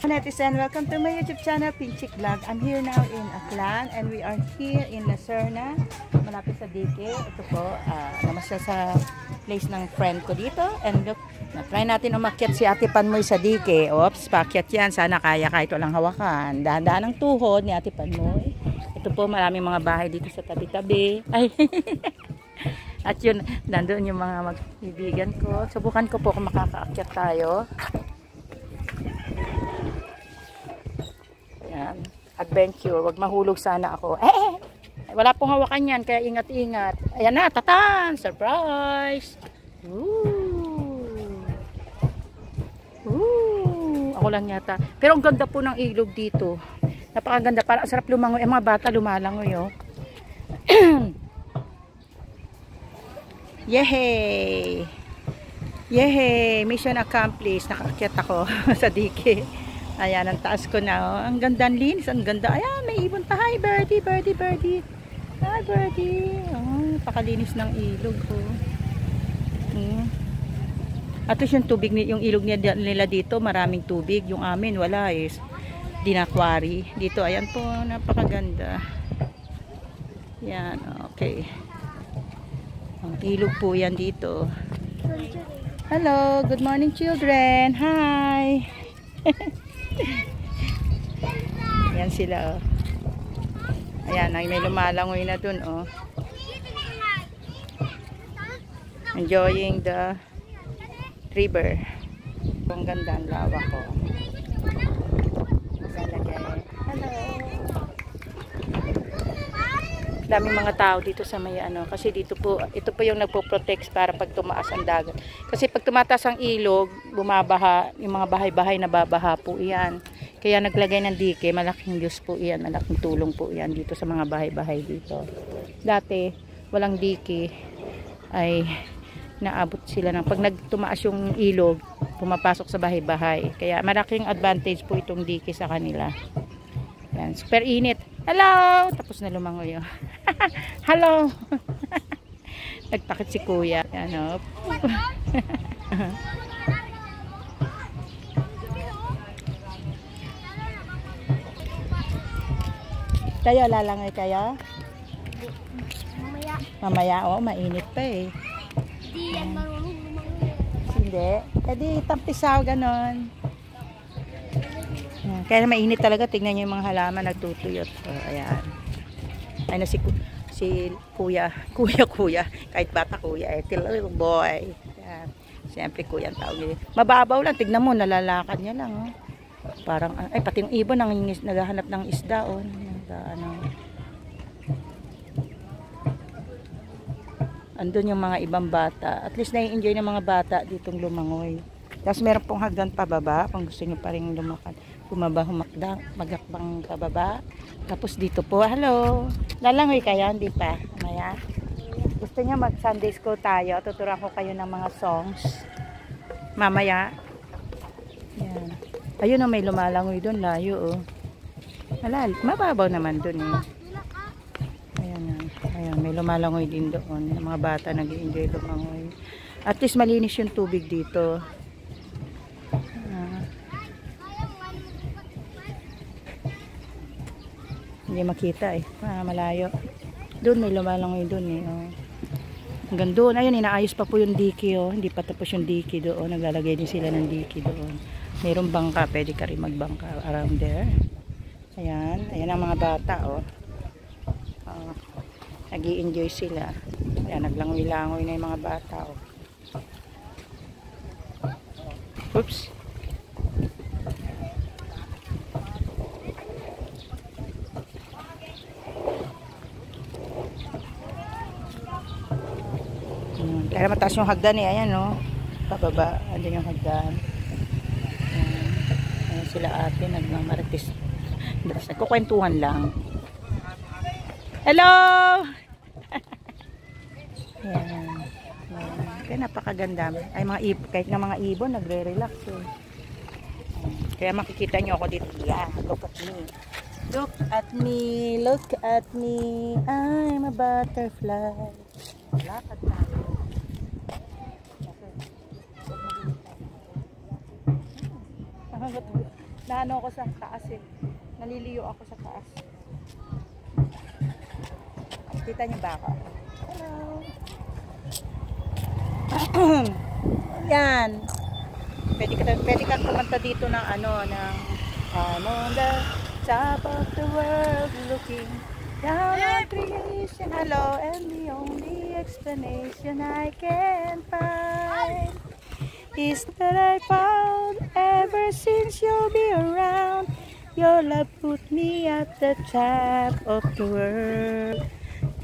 Netizen, welcome to my YouTube channel, Pinchik Vlog. I'm here now in Aklan and we are here in Lacerna, malapit sa Dike. Ito po, namasyal sa place ng friend ko dito. And look, na-try natin umakyat si Ate Panmoy sa Dike. Oops, paakyat yan. Sana kaya kahit walang hawakan. Dahan-dahan ang tuhod ni Ate Panmoy. Ito po, maraming mga bahay dito sa tabi-tabi. Ay, at yun, nandoon yung mga magbibigan ko. Subukan ko po kung makakaakyat tayo. Yan. Adventure. Wag mahulog sana ako. Wala pong hawakan yan, kaya ingat-ingat. Ayan na, tatan! Surprise! Ooh. Ooh. Ako lang yata. Pero ang ganda po ng ilog dito. Napakaganda. Parang sarap lumangoy. Mga bata lumalangoy, oh. Yehey! Yehey! Mission accomplished. Nakaakyat ako sa Dike. Ayan, ang taas ko na. Oh. Ang ganda ng linis. Ang ganda. Ayan, may ibon pa. Hi, birdie, birdie, birdie. Hi, birdie. Oh, pakalinis ng ilog. Oh. At least yung tubig, yung ilog nila dito, maraming tubig. Yung amin, wala is dinakwari. Dito, ayan po, napakaganda. Yan, okay. Ang ilog po yan dito. Hello, good morning children. Hi. Ayan sila, oh. Ayan, may lumalangoy na dun, oh. Enjoying the river. Ang ganda, ang lawak, oh. Hello. Daming mga tao dito sa may ano, kasi dito po, ito po yung nagpo-protect para pag tumaas ang dagat. Kasi pag tumataas ang ilog, bumabaha, yung mga bahay-bahay na babaha po iyan. Kaya naglagay ng dike, malaking Diyos po iyan, malaking tulong po iyan dito sa mga bahay-bahay dito. Dati, walang dike, ay naabot sila ng, pag nagtumaas yung ilog, pumapasok sa bahay-bahay. Kaya malaking advantage po itong dike sa kanila. Yan, super init. Hello! Tapos na lumangoy, oh. Hello! Nagtakit si kuya. Yan, oh. Kayo, lalangoy kayo? Mamaya. Mamaya, oh, mainit pa eh. Hindi yan marunong lumangoy. Hindi? Edi, tampisaw, ganon. Kaya mainit talaga, tignan nyo yung mga halaman nagtutuyot. So, ayan. Ay na si kuya, kahit bata kuya, eh, little boy. Ayan. Siyempre kuya ang tawag niya. Mababaw lang, tignan mo, nalalakad niya lang. Oh. Parang, ay pati yung ibon naghahanap ng isda. Oh. Andun yung mga ibang bata. At least nai-enjoy ng mga bata ditong lumangoy. Tapos meron pong hagdan pababa, kung gusto nyo pa rin lumakad. Bumaba, magakbang pababa. Tapos dito po, hello. Lalangoy kayo, hindi pa? Maya. Gusto nyo mag-Sunday school tayo? Tuturuan ko kayo ng mga songs. Mamaya. Yan. Ayun o, may lumalangoy doon, layo o. Mababaw naman doon eh. Ayan, ayan, may lumalangoy din doon. Yung mga bata nag-i-enjoy lumangoy. At least malinis yung tubig dito. Hindi makita eh. Malayo. Doon may lumalangoy doon eh. Oh. Hanggang doon. Ayun, inaayos pa po yung dike oh. Hindi pa tapos yung dike doon. Naglalagay din sila ng dike doon. Mayroong bangka. Pwede ka rin magbangka around there. Ayan. Ayan ang mga bata oh. Nag-i-enjoy sila. Ayan, naglangoy-langoy na yung mga bata oh. Oops. Kaya mataas yung hagdan eh. Ayan no. Pababa. Andun yung hagdan. Ayan sila ate. Nagmamaritis. Nagkukwentuhan lang. Hello! Ayan. Kaya napakaganda. Ay mga ibon. Kahit nga mga ibon nagre-relax eh. Kaya makikita nyo ako dito. Yeah. Look at me. Look at me. Look at me. I'm a butterfly. Lakad na. Naano ko sa taas eh. Naliliyo ako sa taas. Kita niyo ba ako? Hello. Yan. Pwede ka kumanta dito ng ano, ng I'm on the top of the world looking down on creation. Hello, and the only explanation I can find is that I found ever since you'll be around. Your love put me at the top of the world.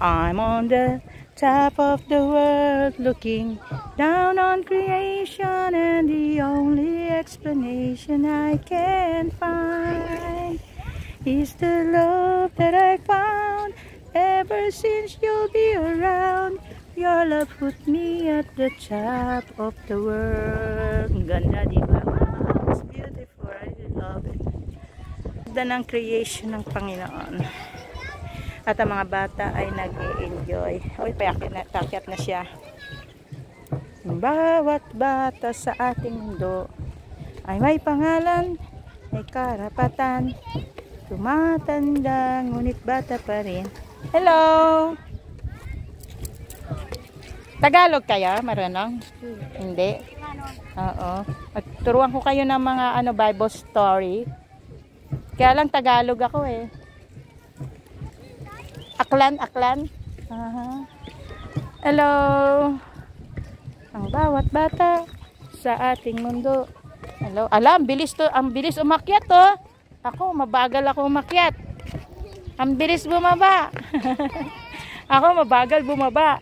I'm on the top of the world looking down on creation, and the only explanation I can find is the love that I found ever since you'll be around. Your love put me at the top of the world. Ang ganda, diba? Wow, it's beautiful. I love it. Ganda ng creation ng Panginoon. At ang mga bata ay nag-i-enjoy. Uy, pakyat na siya. Bawat bata sa ating mundo ay may pangalan, may karapatan, tumatanda, ngunit bata pa rin. Hello! Tagalog kaya? Marunong? Hindi? Oo. At turuan ko kayo ng mga Bible story. Kaya lang Tagalog ako eh. Aklan. Hello. Ang bawat bata sa ating mundo. Hello. Ang bilis umakyat to. Ako, mabagal ako umakyat. Ang bilis bumaba. Ako, mabagal bumaba.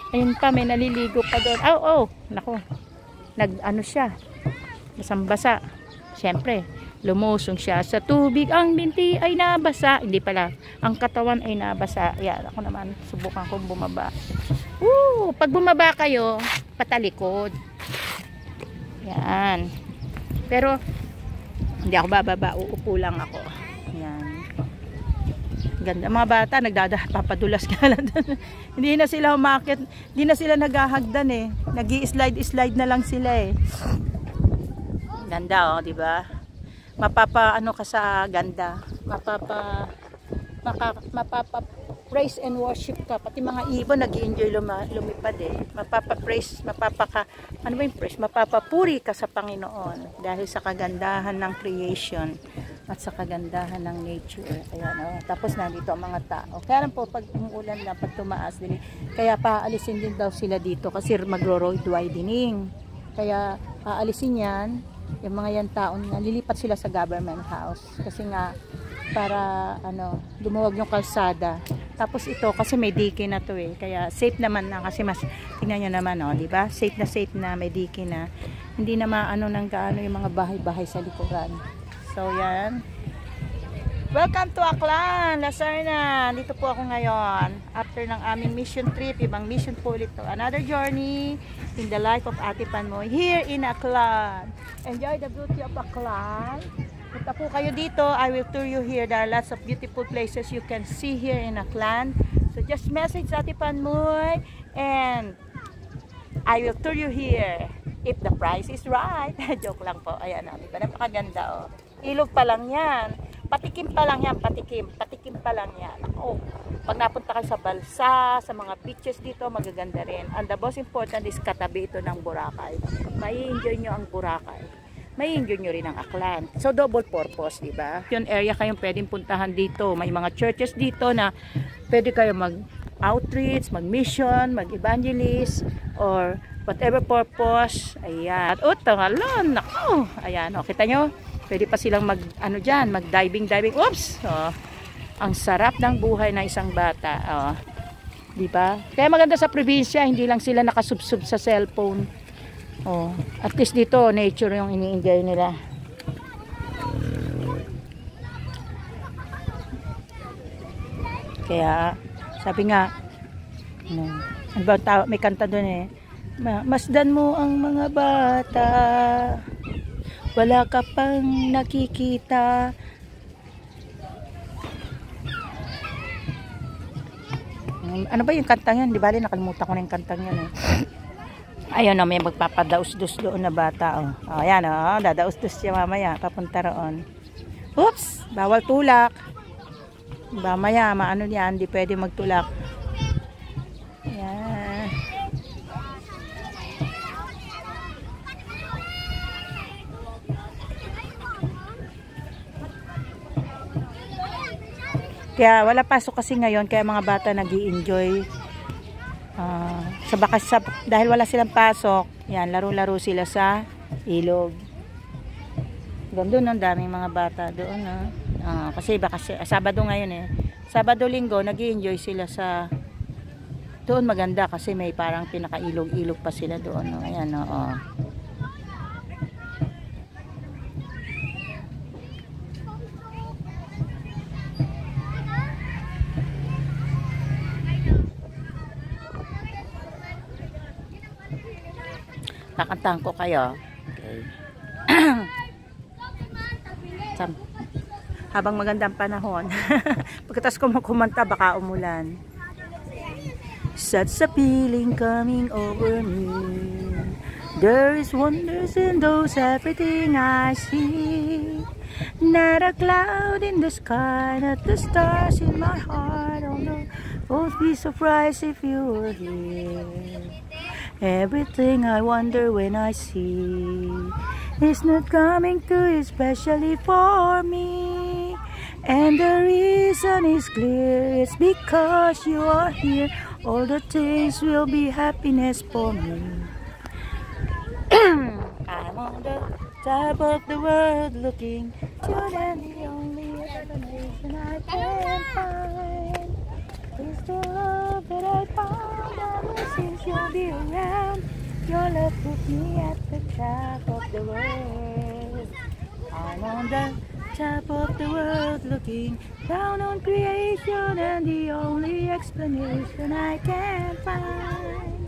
Ayun pa, may naliligo pa doon. Naku. Nag-ano siya. Basang-basa. Siyempre. Lumusong siya sa tubig, ang binti ay nabasa. Hindi pala, ang katawan ay nabasa. Yan, ako naman, subukan kong bumaba. Pag bumaba kayo, patalikod. Yan. Pero, hindi ako bababa, uupo lang ako. Yan. Ganda. Mga bata, papadulas ka lang. Hindi na sila umakit, hindi na sila naghahagdan eh. Nag-i-slide na lang sila eh. Ganda di ba? Mapapa ka sa ganda, mapapa praise and worship ka, pati mga ibon nag-i-enjoy lumipad eh. Mapapapuri ka sa Panginoon dahil sa kagandahan ng creation at sa kagandahan ng nature. Ayan, tapos nandito ang mga tao. Kaya lang po pag umuulan na, pag tumaas din, kaya paalisin din daw sila dito kasi magro-road widening. Kaya paalisin yan. Yung mga yan taon nga, lilipat sila sa government house kasi nga para lumuwag yung kalsada. Tapos ito kasi may dike na to eh, kaya safe naman na kasi mas tingnan nyo naman di ba? Safe na may dike na. Hindi na ng gaano yung mga bahay-bahay sa likuran. So yan. Welcome to Aklan, Lasarna. Dito po ako ngayon after ng aming mission trip, ibang mission po ulit to. Another journey in the life of Ate Panmoy here in Aklan. Enjoy the beauty of Aklan. Punta po kayo dito. I will tour you here. There are lots of beautiful places you can see here in Aklan. So just message Ate Panmoy and I will tour you here if the price is right. Joke lang po. Ayan di ba? Napakaganda Ilog pa lang yan. Patikim pa lang yan, patikim pa lang yan. Pag napunta kayo sa Balsa, sa mga beaches dito, magaganda rin. And the most important is katabi ito ng Boracay. May enjoy nyo ang Boracay. May enjoy nyo rin ang Aklan. So double purpose, di ba? Yung area kayong pwedeng puntahan dito. May mga churches dito na pwede kayo mag-outreach, mag-mission, mag-evangelist, or whatever purpose. Ayan. Tangalon. Naku. Ayan. Kita nyo? Pwede pa silang mag-diving. Oops! Ang sarap ng buhay ng isang bata. Di ba? Kaya maganda sa probinsya, hindi lang sila nakasubsub sa cellphone. At least dito, nature yung ini-enjoy nila. Kaya, sabi nga, may kanta doon eh, masdan mo ang mga bata. Wala ka pang nakikita. Ano ba yung kantang yan? Di ba? Nakalimutan ko na yung kantang yan eh. Ayun o, may magpapadaus-dus doon na bata o. O, ayan o, dadaus-dus siya mamaya, papunta roon. Oops, bawal tulak. Mamaya, maano yan, hindi pwede magtulak. Ayan. Kaya wala pasok kasi ngayon, kaya mga bata nag-i-enjoy. Dahil wala silang pasok, yan, laro-laro sila sa ilog. Doon ang daming mga bata doon. Kasi Sabado ngayon eh. Sabado linggo, nag-i-enjoy sila sa doon. Maganda kasi may parang pinaka-ilog-ilog pa sila doon. Ayan, oo. Kakantahan ko kayo. Okay. Habang magandang panahon. Pagkatapos ko kumanta, baka umulan. Such a feeling coming over me. There is wonders in those everything I see. Not a cloud in the sky, not the stars in my heart. Oh no, won't be surprised if you were here. Everything I wonder when I see is not coming to you especially for me. And the reason is clear, it's because you are here. All the things will be happiness for me. I'm on the top of the world looking to the only explanation I can find. Is the love that I found ever since you'll be around. Your love put me at the top of the world. I'm on the top of the world looking down on creation, and the only explanation I can find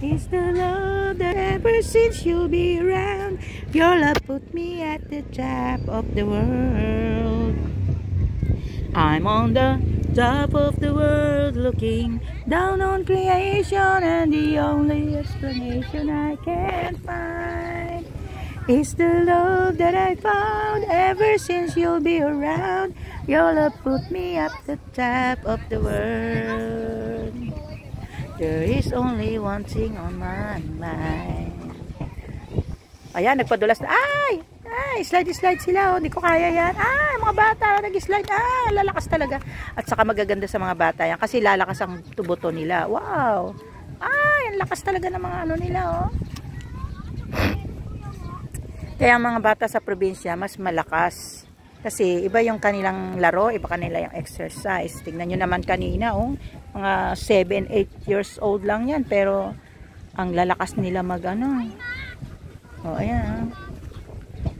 is the love that ever since you'll be around. Your love put me at the top of the world. I'm on the top of the world looking down on creation, and the only explanation I can find is the love that I found ever since you'll be around. Your love put me at the top of the world. There is only one thing on my mind. Ayan, nagpadulas na. Ay, slide sila. Hindi ko kaya yan. Mga bata, nag-slide. Lalakas talaga. At saka magaganda sa mga bata yan. Kasi lalakas ang tubuto nila. Wow. Ang lakas talaga ng mga ano nila, oh. Kaya ang mga bata sa probinsya, mas malakas. Kasi iba yung kanilang laro, iba kanila yung exercise. Tingnan nyo naman kanina, oh. Mga 7-8 years old lang yan. Pero, ang lalakas nila mag-ano. Oh, ayan.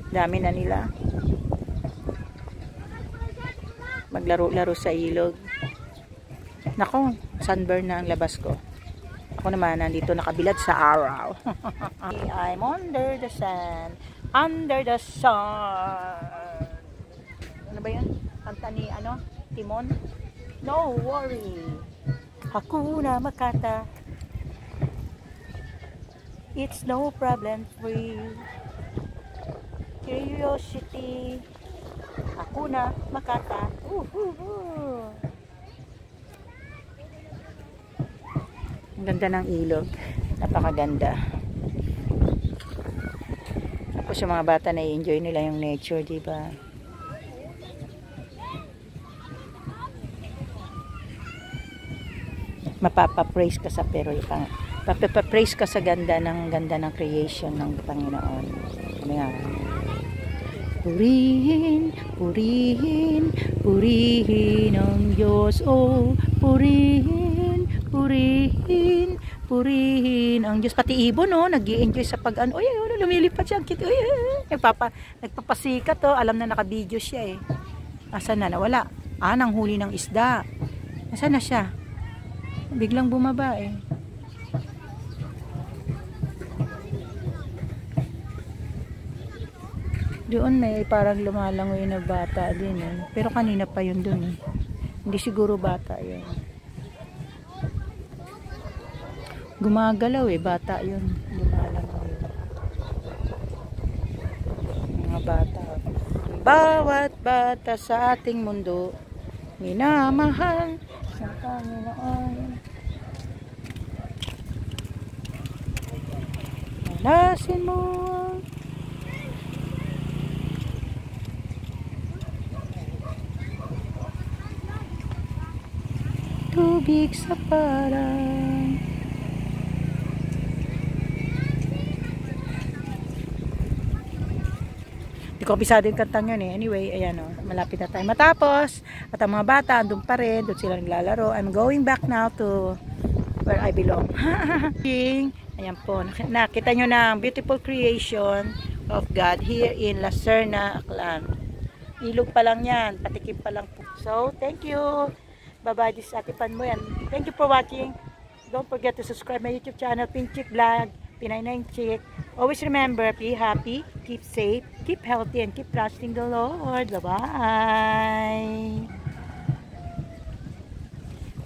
Dami na nila. Maglaro-laro sa ilog. Nako, sunburn na ang labas ko. Ako naman, nandito nakabilad sa araw. I'm under the sun. Under the sun. Ano ba yun? Kanta ni, Timon? No worry. Hakuna Matata. It's no problem free. Curiosity. Hakuna Matata. Ang ganda ng ilog. Napakaganda. Tapos yung mga bata na-enjoy nila yung nature, diba? Mapapapraise ka sa mapapapraise ka sa ganda ng creation ng Panginoon. Ayan. Purihin, purihin, purihin ang Diyos. Oh, purihin, purihin, purihin ang Diyos. Pati ibon, oh, nag-i-enjoy sa pag-ano. Uy, lumilipat siya. Nagpapasikat, oh. Alam na naka-video siya, eh. Asan na? Nawala. Nanghuli ng isda. Asan na siya? Biglang bumaba, eh. Doon may parang lumalangoy na bata din, eh. Pero kanina pa yun doon, eh. Hindi siguro bata yun. Gumagalaw eh, bata yun. Lumalangoy. Mga bata. Bawat bata sa ating mundo, minamahal ng Panginoon. Malasin mo. Tubig sa parang. Hindi ko kabisado yung kantang yun eh. Anyway, ayan o. Malapit na tayo matapos. At ang mga bata, andun pa rin. Doon sila naglalaro. I'm going back now to where I belong. Ayan po. Nakita nyo na ang beautiful creation of God here in La Serna, Aklan. Ilog pa lang yan. Patikim pa lang po. So, thank you. Bye-bye. This is Ate Pan mo yan. Thank you for watching. Don't forget to subscribe my YouTube channel, Pink Chick Vlog, Pinay Nine Chick. Always remember, be happy, keep safe, keep healthy, and keep trusting the Lord. Bye-bye.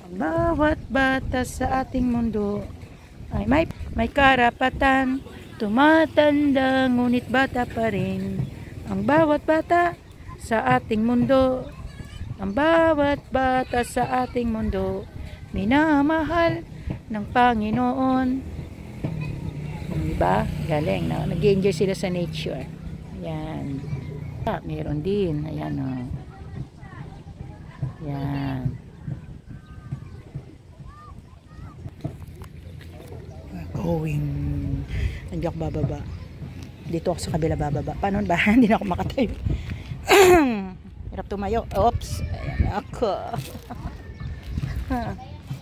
Ang bawat bata sa ating mundo ay may karapatan, tumatanda, ngunit bata pa rin. Ang bawat bata sa ating mundo, ang bawat bata sa ating mundo, minamahal ng Panginoon. Diba? Galing, no? Nag-enjoy sila sa nature. Ayan. Meron din. Ayan, o. Ayan. Going. Hindi ako bababa. Dito ako sa kabila bababa. Paano ba? Hindi na ako makatayo. Hirap tumayo. Oops. Ayan ako.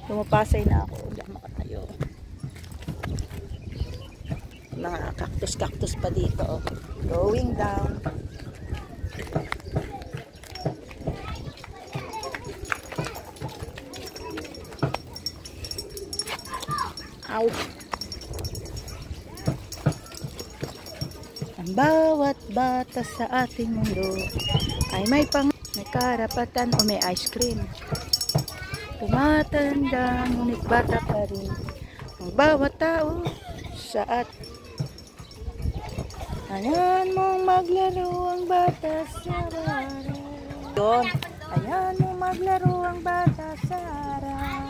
Tumapasay na ako. Hindi ako makatayo. Mga cactus pa dito. Going down. Ow. Ang bawat bata sa ating mundo ay may karapatan o may ice cream. Tumatanda, ngunit bata pa rin. Ang bawat tao sa ayan mong maglaro ang bata sa araw. Ayan mong maglaro ang bata sa araw.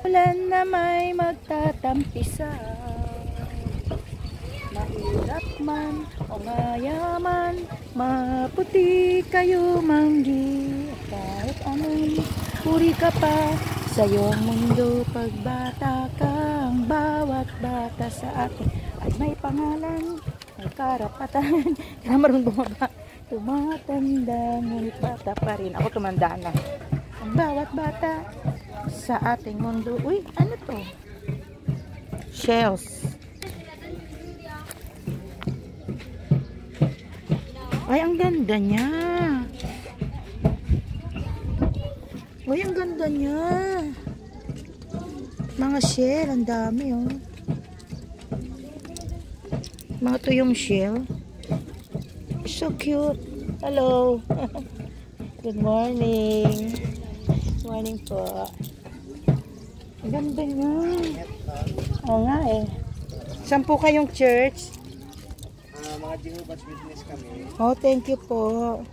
Ulan na may magtatampisaw. Mahirap man o mayaman, maputi kayo manggi. Kahit anong uri ka pa sa iyong mundo, pagbata ka, ang bawat bata sa atin ay may pangalan, may karapatan. Kaya marunong bumaba. Tumatanda, ngunit bata pa rin. Ako tumanda na. Ang bawat bata sa ating mundo. Uy, ano to? Shells. Ay, ang ganda niya. Uy, ang ganda niya. Mga shell, ang dami oh. Mga tuyong shell. So cute. Hello. Good morning. Morning po. Ang ganda niya. Oo nga eh. Saan po kayong church? Mga Jehovah's Witness kami. Oh, thank you po.